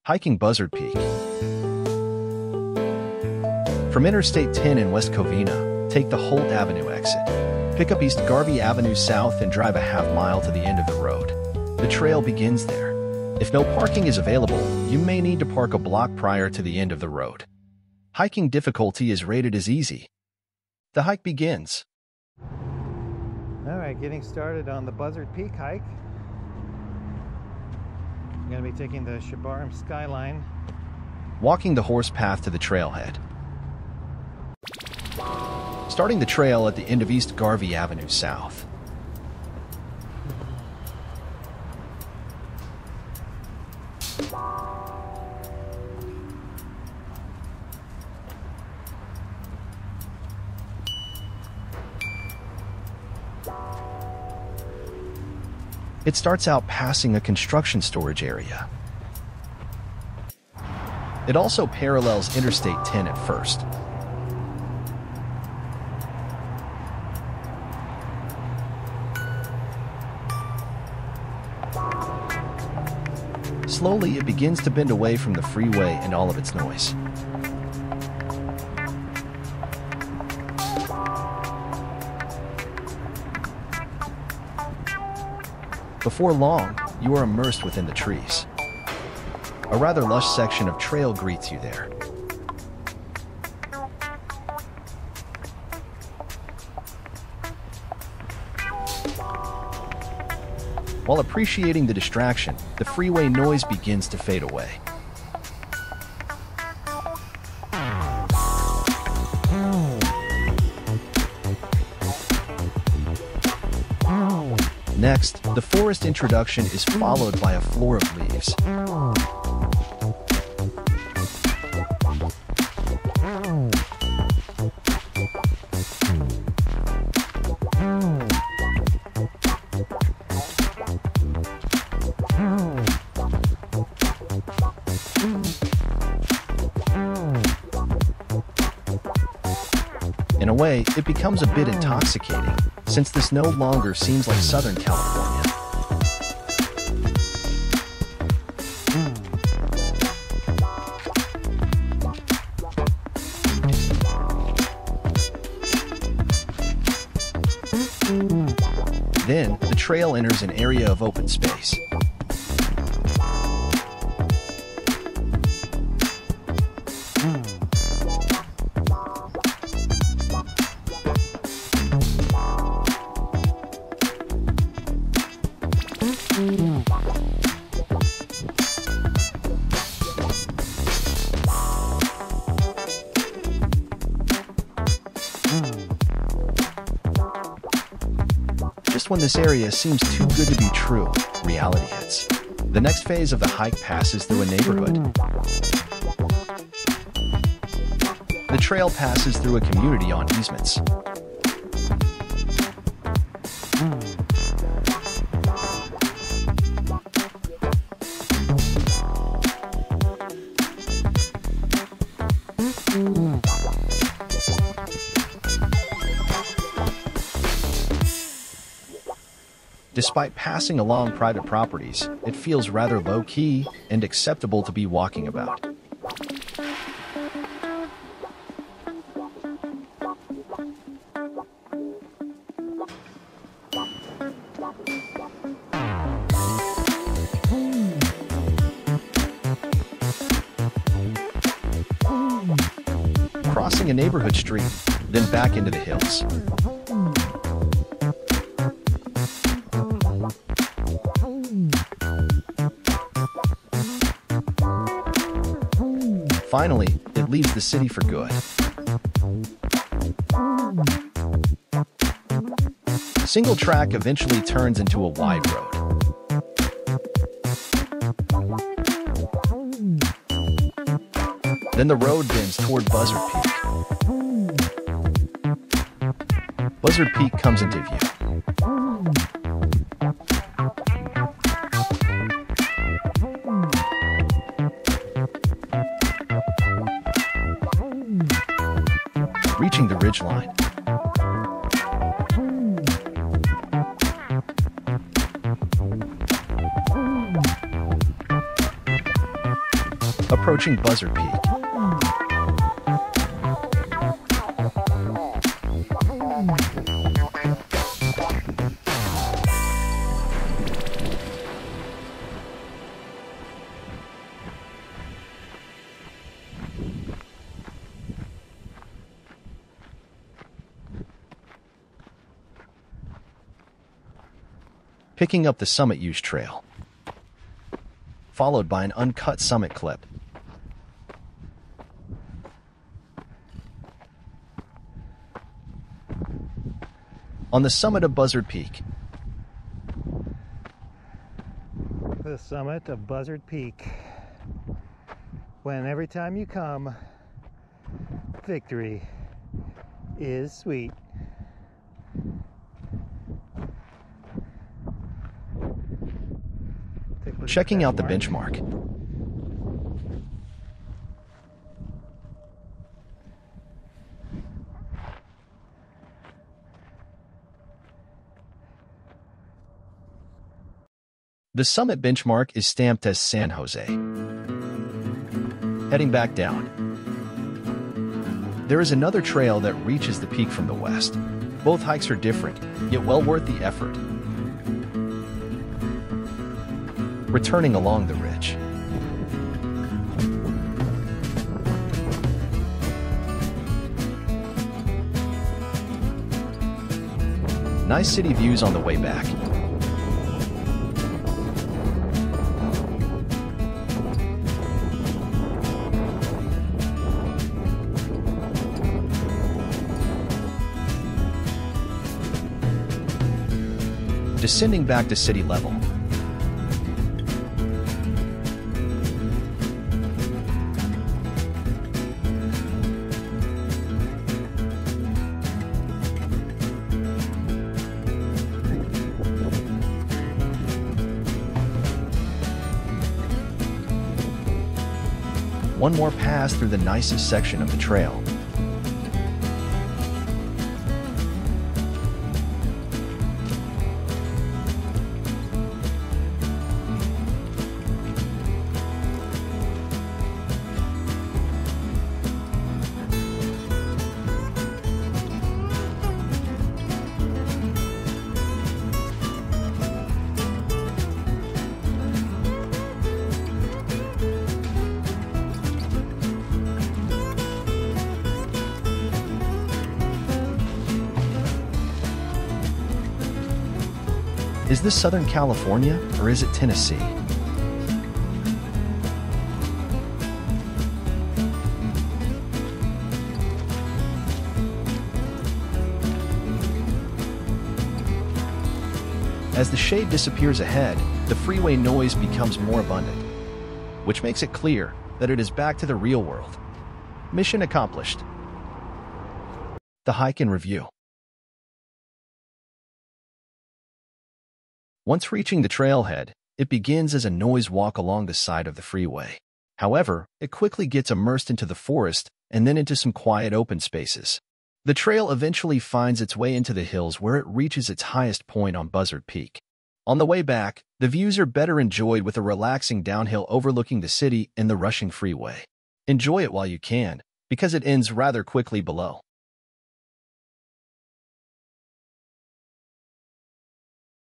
Hiking Buzzard Peak. From Interstate 10 in West Covina, take the Holt Avenue exit. Pick up East Garvey Avenue south and drive a half-mile to the end of the road. The trail begins there. If no parking is available, you may need to park a block prior to the end of the road. Hiking difficulty is rated as easy. The hike begins. All right, getting started on the Buzzard Peak hike. I'm going to be taking the Shabaram skyline. Walking the horse path to the trailhead. Starting the trail at the end of East Garvey Avenue south. It starts out passing a construction storage area. It also parallels Interstate 10 at first. Slowly, it begins to bend away from the freeway and all of its noise. Before long, you are immersed within the trees. A rather lush section of trail greets you there. While appreciating the distraction, the freeway noise begins to fade away. Next, the forest introduction is followed by a floor of leaves. In a way, it becomes a bit intoxicating, since this no longer seems like Southern California. Then, the trail enters an area of open space. Just when this area seems too good to be true, reality hits. The next phase of the hike passes through a neighborhood. The trail passes through a community on easements. Despite passing along private properties, it feels rather low-key and acceptable to be walking about. Crossing a neighborhood street, then back into the hills. Finally, it leaves the city for good. Single track eventually turns into a wide road. Then the road bends toward Buzzard Peak. Buzzard Peak comes into view. Reaching the ridgeline. Approaching Buzzard Peak. Picking up the Summit Use Trail, followed by an uncut summit clip. On the summit of Buzzard Peak. The summit of Buzzard Peak. When every time you come, victory is sweet. Checking out the benchmark. The summit benchmark is stamped as San Jose. Heading back down. There is another trail that reaches the peak from the west. Both hikes are different, yet well worth the effort. Returning along the ridge. Nice city views on the way back. Descending back to city level. One more pass through the nicest section of the trail. Is this Southern California or is it Tennessee? As the shade disappears ahead, the freeway noise becomes more abundant, which makes it clear that it is back to the real world. Mission accomplished. The hike in review. Once reaching the trailhead, it begins as a noise walk along the side of the freeway. However, it quickly gets immersed into the forest and then into some quiet open spaces. The trail eventually finds its way into the hills where it reaches its highest point on Buzzard Peak. On the way back, the views are better enjoyed with a relaxing downhill overlooking the city and the rushing freeway. Enjoy it while you can, because it ends rather quickly below.